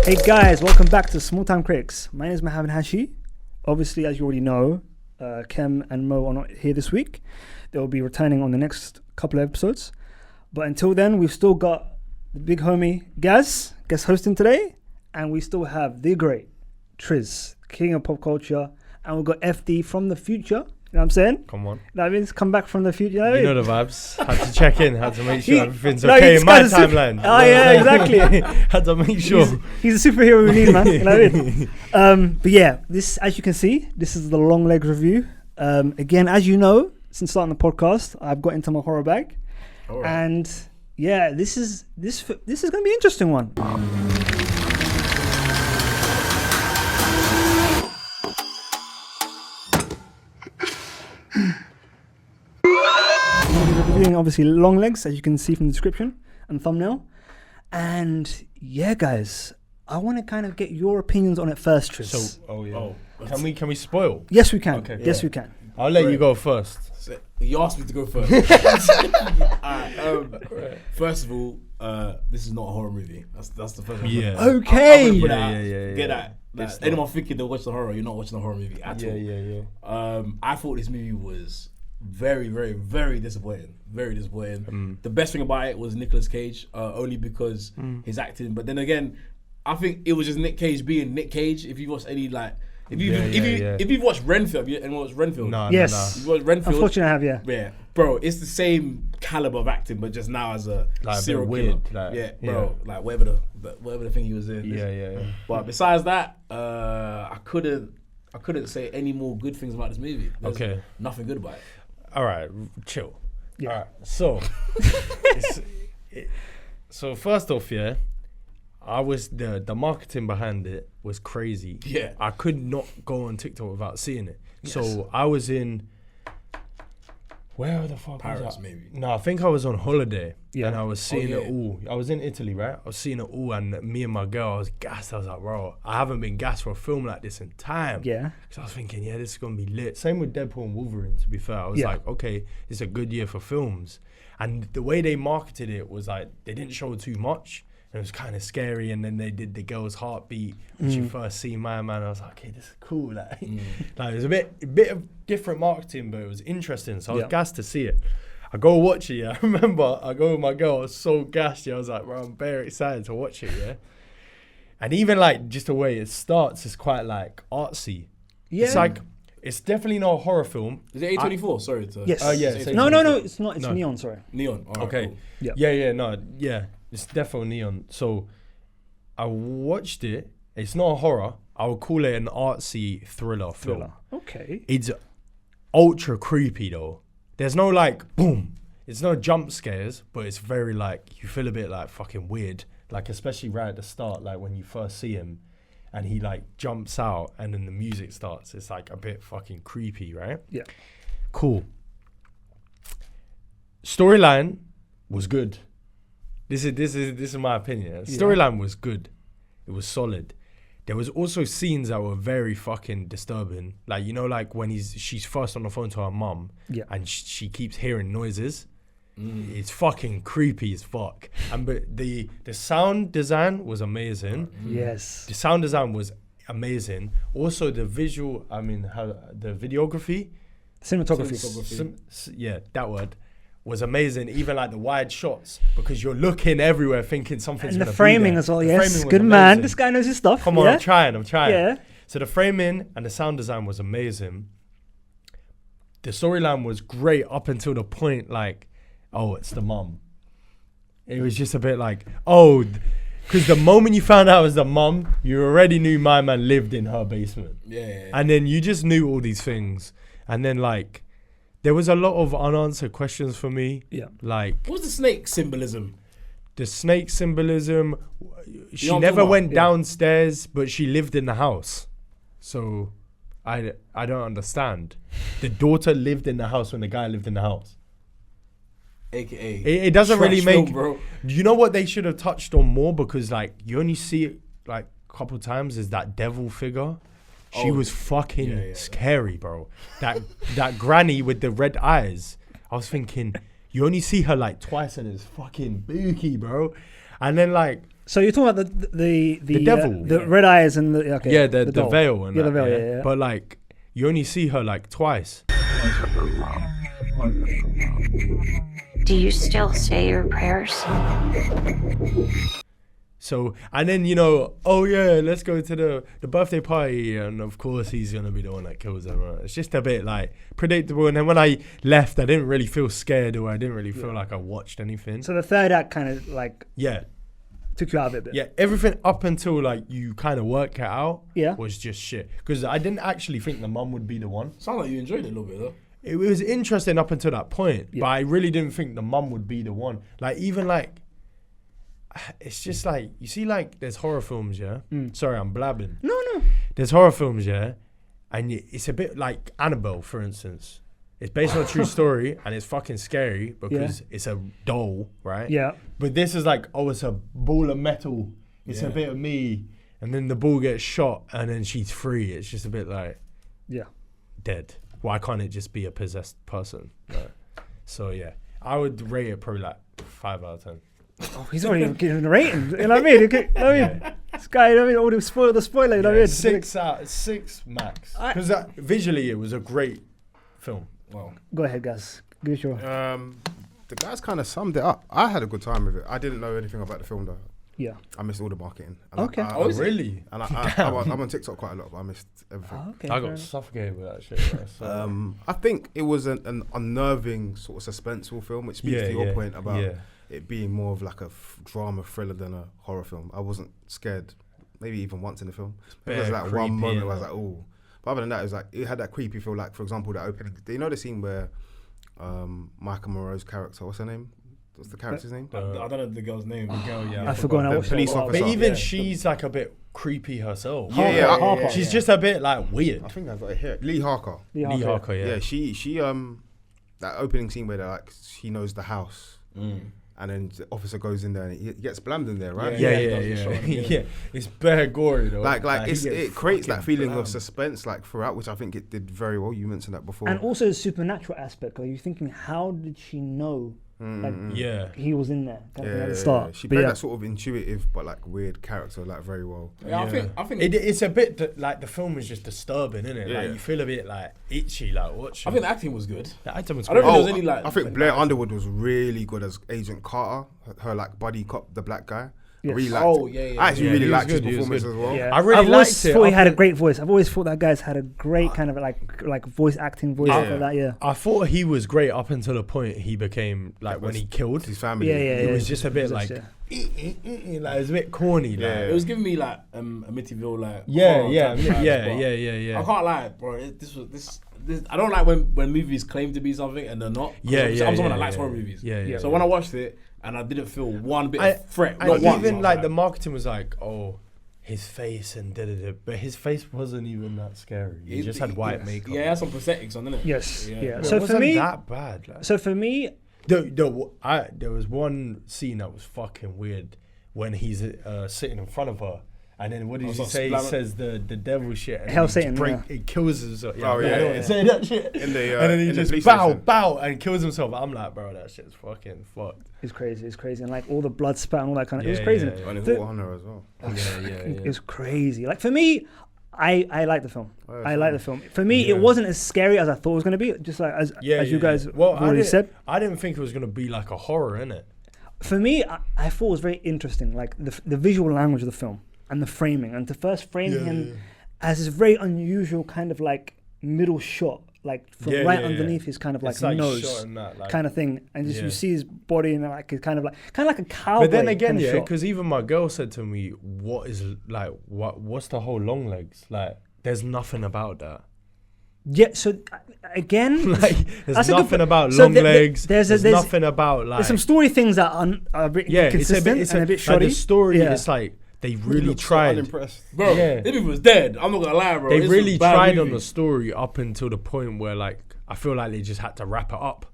Hey guys, welcome back to Small Time Critics. My name is Mohammed Hashi. Obviously, as you already know, Kem and Mo are not here this week. They will be returning on the next couple of episodes. But until then, we've still got the big homie Gaz, guest hosting today. And we still have the great Triz, king of pop culture. And we've got FD from the future. You know what I'm saying? Come on. That means come back from the future. You know the vibes. Had to check in. Had to make sure everything's okay in my timeline. Oh, yeah, exactly. Had to make sure. He's a superhero we need, man. You know what I mean? But yeah, this, as you can see, this is the Longlegs review. Again, as you know, since starting the podcast, I've got into my horror bag. Right. And yeah, this is going to be an interesting one. Reviewing obviously Longlegs, as you can see from the description and thumbnail. And yeah, guys, I want to kind of get your opinions on it first, Tris. So, can we spoil? Yes, we can. Okay. Yes, we can. I'll let you go first. So, you asked me to go first. First of all, this is not a horror movie. That's the first one. Yeah. Okay. Get that. Anyone thinking they'll watch the horror, you're not watching a horror movie at all. Yeah. I thought this movie was very, very, very disappointing. Very disappointing. The best thing about it was Nicolas Cage, only because his acting. But then again, I think it was just Nick Cage being Nick Cage. If you watch any if you've watched Renfield, anyone watched Renfield? No. You've watched Renfield. Unfortunately, I have, yeah. Yeah, bro, it's the same caliber of acting, but just now as a serial killer. Like whatever the thing he was in. Yeah. But besides that, I couldn't say any more good things about this movie. There's nothing good about it. All right, chill. Yeah. All right, so so first off, I was the marketing behind it was crazy. Yeah, I could not go on TikTok without seeing it. Yes. So I was in where the fuck Paris, was I? maybe. No, I think I was on holiday. Yeah. And I was seeing it all. I was in Italy, right? I was seeing it all, and me and my girl, I was gassed. I was like, bro, I haven't been gassed for a film like this in time. Yeah. Because I was thinking, this is gonna be lit. Same with Deadpool and Wolverine. To be fair, I was like, okay, it's a good year for films. And the way they marketed it was like they didn't show too much. It was kind of scary, and then they did the girl's heartbeat, which you first see my man. I was like, okay, this is cool. Like it was a bit of different marketing, but it was interesting. So I was gassed to see it. I go watch it. I remember I go with my girl. I was so gassed. I was like, bro, I'm very excited to watch it. Yeah, and even like just the way it starts is quite like artsy. Yeah, it's like it's definitely not a horror film. Is it A24? Sorry. Yes. No, it's not. It's Neon. Sorry. Neon. All right, okay. Cool. Yeah. It's definitely Neon. So I watched it. It's not a horror. I would call it an artsy thriller film. Okay. It's ultra creepy though. There's no like boom. It's no jump scares, but it's very like you feel a bit like fucking weird. Like especially right at the start, like when you first see him and he like jumps out and then the music starts. It's like a bit fucking creepy, right? Yeah. Cool. Storyline was good. This is my opinion. Storyline was good. It was solid. There was also scenes that were very fucking disturbing. Like, you know, like when she's first on the phone to her mum and she keeps hearing noises. It's fucking creepy as fuck. But the sound design was amazing. Yes. The sound design was amazing. Also the visual, the videography. Cinematography. That word. Was amazing, even like the wide shots, because you're looking everywhere thinking something's and gonna the framing be there. as well. Yes, good man. This guy knows his stuff. Come on, I'm trying. Yeah. So the framing and the sound design was amazing. The storyline was great up until the point like, oh, it's the mum. It was just a bit like, oh, because the moment you found out it was the mum, you already knew my man lived in her basement. Yeah. And then you just knew all these things, and then like. There was a lot of unanswered questions for me. Yeah. Like, what's the snake symbolism? The snake symbolism, she never went downstairs, but she lived in the house. So I don't understand. The daughter lived in the house when the guy lived in the house. AKA. It doesn't really make. Film, bro. You know what they should have touched on more? Because like you only see it like a couple times is that devil figure. She was fucking scary, bro. That granny with the red eyes. I was thinking, you only see her like twice and it's fucking spooky, bro. And then like So you're talking about the devil, the red eyes and the the doll. veil and the that, veil, yeah. But like you only see her like twice. Do you still say your prayers? So, and then, let's go to the birthday party. And of course, he's going to be the one that kills everyone. It's just a bit like predictable. And then when I left, I didn't really feel scared or I didn't really feel like I watched anything. So the third act kind of like took you out of it a bit. Yeah, everything up until like you kind of work it out Yeah. was just shit. Because I didn't actually think the mum would be the one. Sounds like you enjoyed it a little bit though. It was interesting up until that point. But I really didn't think the mum would be the one. Like, even like, it's just like, you see, like, there's horror films, yeah? Sorry, I'm blabbing. No. There's horror films, yeah? And it's a bit like Annabelle, for instance. It's based on a true story, and it's fucking scary because it's a doll, right? Yeah. But this is like, it's a ball of metal. It's a bit of me. And then the ball gets shot, and then she's free. It's just a bit like, dead. Why can't it just be a possessed person? Right? So, yeah. I would rate it probably like 5 out of 10. Oh, he's already giving a rating. You know what I mean? This guy, all the spoiler, you know what I mean? 6 max. Because visually, it was a great film. Wow. Go ahead, guys. Give us your... The guys kind of summed it up. I had a good time with it. I didn't know anything about the film though. Yeah. I missed all the marketing. And Okay. Really? And I'm on TikTok quite a lot, but I missed everything. Oh, okay. I got suffocated with that shit. Right? So. I think it was an unnerving sort of suspenseful film, which speaks to your point about it being more of like a drama thriller than a horror film. I wasn't scared, maybe even once in the film. There was like one moment where I was like, oh. But other than that, it was like it had that creepy feel. Like, for example, that opening. Do you know the scene where Michael Moreau's character, what's her name? What's the character's name? I don't know the girl's name. I forgot. I watched police it. officer. But even she's like a bit creepy herself. Harker. She's just a bit like weird. I think I've got it here. Lee Harker. Lee Harker, Yeah, she that opening scene where they're like she knows the house. And then the officer goes in there and he gets blammed in there, right? Yeah. It's bare gory though. Like it creates that feeling of suspense like throughout, which I think it did very well. You mentioned that before. And also the supernatural aspect. Like you're thinking, how did she know? He was in there at the start. She played that sort of intuitive but like weird character like very well. I think it's a bit like the film is just disturbing, isn't it? Like you feel a bit like itchy, like watching. I think the acting was good. The acting was I good. don't think there was any like. I think Blair Underwood was really good as Agent Carter, her like buddy cop, the black guy. Yes. I really liked him. I actually really liked his performance as well. Yeah. I really I've always liked thought it. he had a great voice. I've always thought that guy's had a great kind of like voice acting voice like that. Yeah. I thought he was great up until the point he became like when he killed his family. Yeah. It was just a bit like it was a bit corny. Like. It was giving me like Amityville like. Yeah. I can't lie, bro. This. I don't like when movies claim to be something and they're not. I'm someone that likes horror movies. So when I watched it and I didn't feel one bit of threat. And even like the marketing was like, oh, his face and da-da-da. But his face wasn't even that scary. He just had white makeup. Yeah, he had some prosthetics on, didn't it? Yes. Yeah. So for me, that bad. Like. So for me, there was one scene that was fucking weird when he's sitting in front of her. And then what did he say? He says the devil shit. And Hell Satan. It kills himself. Say that shit. And then he just bow and kills himself. I'm like, bro, that shit's fucking fucked. It's crazy. And like all the blood spat and all that kind of. It was crazy. And it's water on her as well. It was crazy. Like for me, I like the film. I like the film. For me, it wasn't as scary as I thought it was going to be. Just like as you guys already said. I didn't think it was going to be like a horror, innit? For me, I thought it was very interesting. Like the visual language of the film. And the framing, and to first frame him as this very unusual kind of like middle shot, like from underneath his kind of like nose, kind of thing, and just you see his body and like it's kind of like a cowboy. But then again, kind of because even my girl said to me, "What's the whole Longlegs like?" There's nothing about that. Yeah, so again, like there's nothing about Longlegs. There's nothing about like. There's some story things that are a bit inconsistent and a bit shoddy. Like the story is like. They really tried. So unimpressed. Bro, this movie was dead. I'm not gonna lie, bro. They really tried on the story up until the point where, like, I feel like they just had to wrap it up.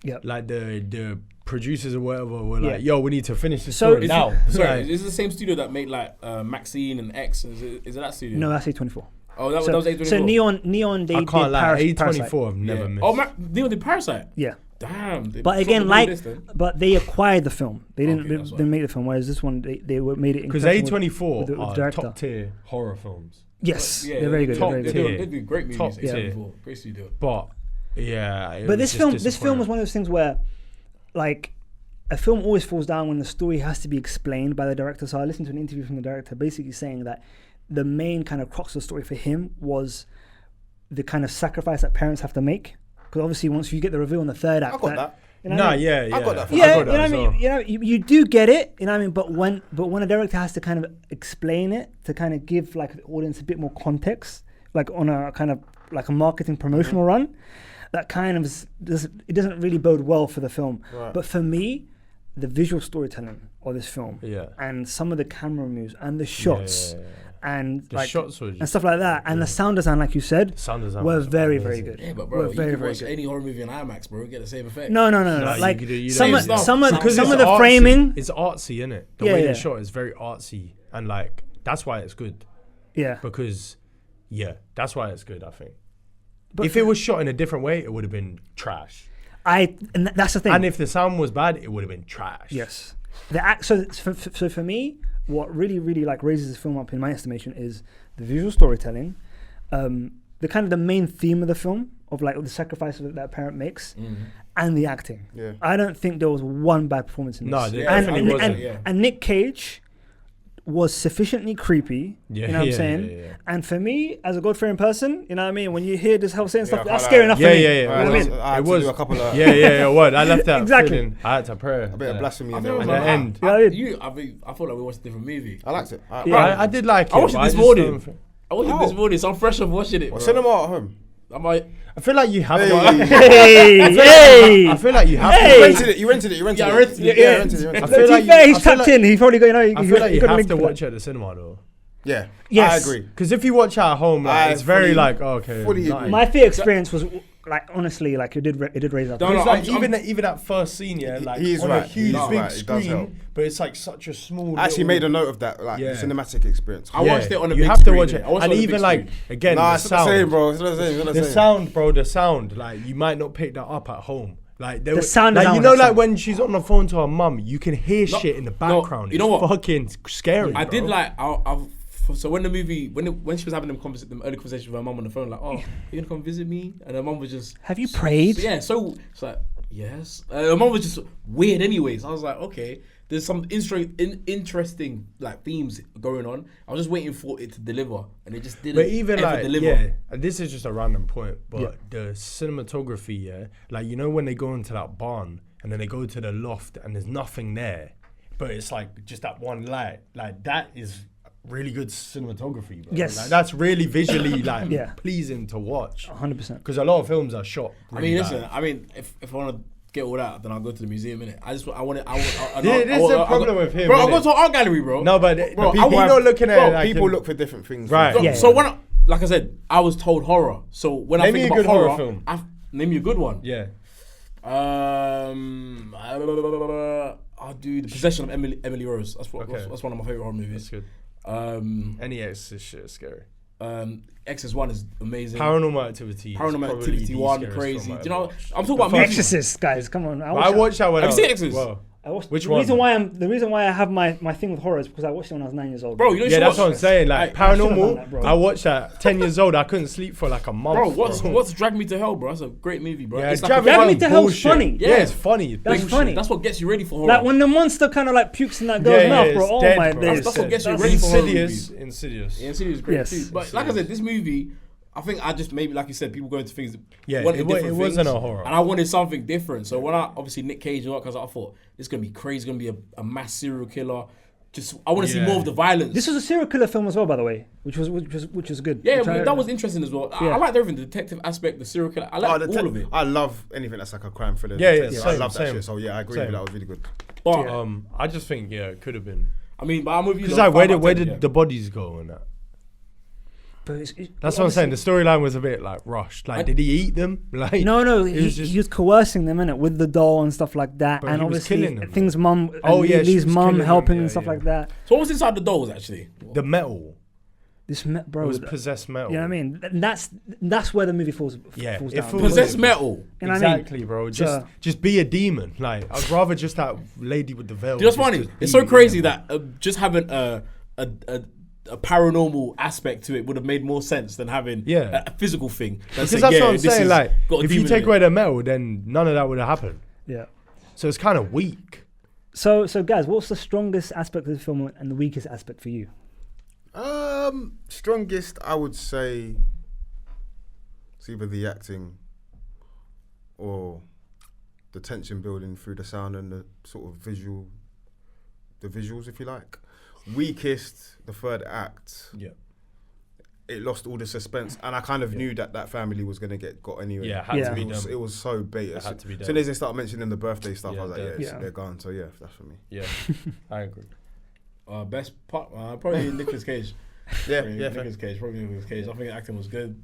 Yeah. Like the producers or whatever were like, "Yo, we need to finish the story now." Sorry, is it the same studio that made like Maxine and X? Is it that studio? No, that's A24. Oh, that was A24. So Neon, they I can't lie. did A24 I've never missed. Oh, Neon did Parasite. Yeah. Damn. But again, but they acquired the film. They didn't make the film. Whereas this one, they made it because A24 are top tier horror films. Yes, they're very good. They do great movies. Top tier. Great studio. But yeah, but this film was one of those things where, like, a film always falls down when the story has to be explained by the director. So I listened to an interview from the director basically saying that the main kind of crux of the story for him was the kind of sacrifice that parents have to make. Because obviously, once you get the reveal in the third act, I got that. You know I got that. Yeah, you know what I mean. You know, you do get it. You know what I mean. But when a director has to kind of explain it to kind of give like the audience a bit more context, like on a kind of like a marketing promotional run, that kind of it doesn't really bode well for the film. Right. But for me, the visual storytelling of this film, and some of the camera moves and the shots. And the like shots were and stuff like that, and the sound design, like you said, were very, very good. Yeah, but bro, you can watch any horror movie in IMAX, bro, and get the same effect. No. Like some of the artsy. framing, it's artsy, innit? The way they're shot is very artsy, and like that's why it's good. Yeah. Because that's why it's good. I think. But if it was shot in a different way, it would have been trash. And that's the thing. And if the sound was bad, it would have been trash. Yes. So for me, what really, really like raises this film up in my estimation is the visual storytelling, the kind of the main theme of the film of like the sacrifice that a parent makes, and the acting. Yeah. I don't think there was one bad performance in this. No, there definitely wasn't. And Nick Cage was sufficiently creepy, you know what I'm saying? Yeah. And for me, as a God-fearing person, you know what I mean? When you hear this whole saying stuff, that's scary enough for me. Yeah. You know what I mean? I was a couple of word. I left that exactly. I had to pray. A bit of blasphemy in there. At the end. I felt like we watched a different movie. I liked it. I did like it. I watched it this morning. So I'm fresh off watching it. Cinema at home. I feel like you have to. I feel like you have to. You rented it. Yeah, I rented it. I feel like he's tapped in. He probably got. I feel like you have to watch it at the cinema though. Yeah. Yes. I agree. Because if you watch at home, like, it's very like okay. My theatre experience was like honestly, like it did raise up. Even that first scene, like he's on right. a huge big screen, but it's like such a small. I actually made a note of that, like cinematic experience. I watched it on a big screen. You have to watch it, and even like again, the it's not the same, bro. It's not the same. The sound, like you might not pick that up at home. Like the sound, like you know, like when she's on the phone to her mum, you can hear shit in the background. You know what? Fucking scary. I did like. So when the movie, when she was having them early conversations with her mum on the phone, like, oh, you gonna come visit me? And her mum was just, have you prayed? So it's like, yes. Her mum was just weird anyways. I was like, okay, there's some interesting like themes going on. I was just waiting for it to deliver, and it just didn't. But even ever deliver. And this is just a random point, but the cinematography, like you know when they go into that barn and then they go to the loft and there's nothing there, but it's like just that one light, like that is really good cinematography, bro. Yes. Like, that's really visually like pleasing to watch. 100%. Because a lot of films are shot really listen, if I want to get all that, then I'll go to the museum, innit? This is the problem with him, bro. I'll go to an art gallery, bro. No, but bro, people not looking at it like people look for different things, right? So when like I said, I was told horror. So when I think about horror film, name me a good one. Yeah. I'll do The Possession of Emily Rose. That's one of my favorite horror movies. That's good. Any Exorcist shit is scary. Exorcist 1 is amazing. Paranormal Activity 1, crazy. Do you know? I'm talking about Exorcist, guys. Come on. I watched that when Have you seen Exorcist? Well, Which one? The reason why I have my thing with horror is because I watched it when I was 9 years old. Bro, you know that's what I'm saying. Like Paranormal, I watched that 10 years old. I couldn't sleep for like a month. Bro, what's Drag Me to Hell, bro? That's a great movie, bro. Yeah, Drag Me to Hell's funny. Yeah, it's funny. That's funny. That's what gets you ready for horror. Like when the monster kind of like pukes in that girl's mouth, bro. Oh my days. That's what gets you ready for horror. Insidious. Yeah, Insidious is great too. But like I said, this movie, I think I just maybe like you said, people go into things. Yeah, it wasn't a horror, and I wanted something different. So when obviously Nick Cage, because I thought this is gonna be crazy, it's gonna be a mass serial killer. I want to see more of the violence. This was a serial killer film as well, by the way, which was good. Yeah, that was interesting as well. I liked everything, the detective aspect, the serial killer. I liked all of it. I love anything that's like a crime thriller. Yeah, I love that shit. So yeah, I agree with you. That was really good. But I just think it could have been. I mean, but I'm with you. Because like, where did the bodies go and that? That's what I'm saying. The storyline was a bit like rushed. Like, did he eat them? Like, no. He was coercing them, innit, with the doll and stuff like that. But and obviously them, things mum. Lee's mum helping and stuff like that. So what was inside the dolls actually? The metal. bro. It was possessed metal. You know what I mean? That's where the movie falls down. Possessed metal. You know Exactly, what I mean? bro. Just be a demon. Like, I'd rather just that lady with the veil. You know what's funny? It's so crazy that just having a paranormal aspect to it would have made more sense than having a physical thing. Because that's what I'm saying. Like, if you take away the metal, then none of that would have happened. Yeah. So it's kind of weak. So guys, what's the strongest aspect of the film and the weakest aspect for you? Strongest, I would say, it's either the acting or the tension building through the sound and the sort of visuals, if you like. Weakest, the third act. Yeah. It lost all the suspense, and I kind of knew that family was going to get got anyway. Yeah, it had to be done. It was so beta. It had to be done. As soon as they started mentioning the birthday stuff, I was like, they're gone. So yeah, that's for me. Yeah, I agree. Best part, probably Nicolas Cage. Nicolas Cage. Probably Nicolas Cage. I think the acting was good.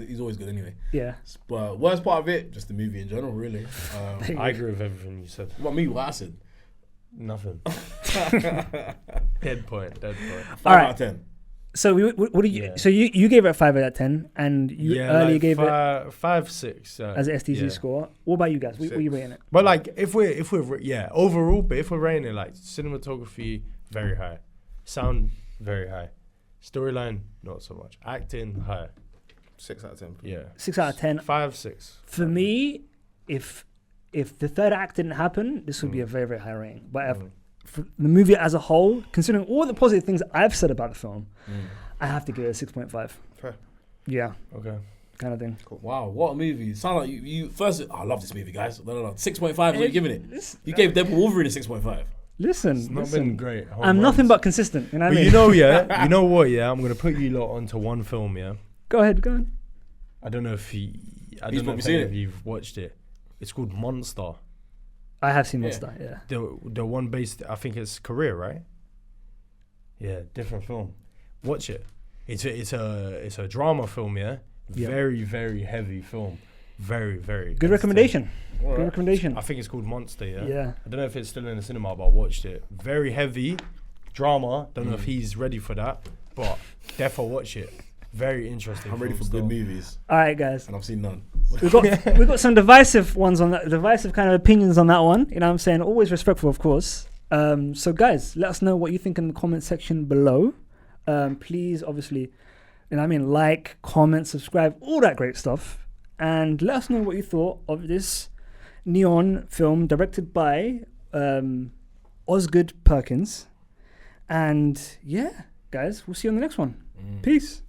He's always good anyway. Yeah. But worst part of it, just the movie in general, really. I agree with everything you said. What me? What I said? Nothing. Dead point. 5 out of 10. So what do you? Yeah. So you gave it a 5 out of 10, and you earlier gave it 5-6 as an SDG score. What about you guys? What are you rating it? But like, if we're overall, but if we're rating it, like, cinematography very high, sound very high, storyline not so much, acting high. 6 out of 10. Yeah. 6 out of 10. 5-6. For me, if the third act didn't happen, this would be a very, very high rating. But for the movie as a whole, considering all the positive things I've said about the film, I have to give it a 6.5. Fair. Yeah. Okay. Kind of thing. Cool. Wow, what a movie. Sound like you first. I love this movie, guys. No. 6.5 is what you're giving it. You gave Deadpool Wolverine a 6.5. Listen. It's not been great. I'm nothing but consistent. You know what I mean? You know, you know what, I'm going to put you lot onto one film, Go ahead. I don't know if you've watched it. It's called Monster. I have seen Monster, yeah. The one based, I think it's Korea, right? Yeah, different film. Watch it. It's a drama film, Very, very heavy film. Very, very good recommendation. Right. Good recommendation. I think it's called Monster, Yeah. I don't know if it's still in the cinema, but I watched it. Very heavy drama. Don't know if he's ready for that, but definitely watch it. Very interesting. I'm ready for good movies. All right, guys. And I've seen none. We've got some divisive ones on that, divisive kind of opinions on that one. You know what I'm saying? Always respectful, of course. So guys, let us know what you think in the comment section below. Please, obviously, like, comment, subscribe, all that great stuff. And let us know what you thought of this neon film directed by Osgood Perkins. And yeah, guys, we'll see you on the next one. Peace.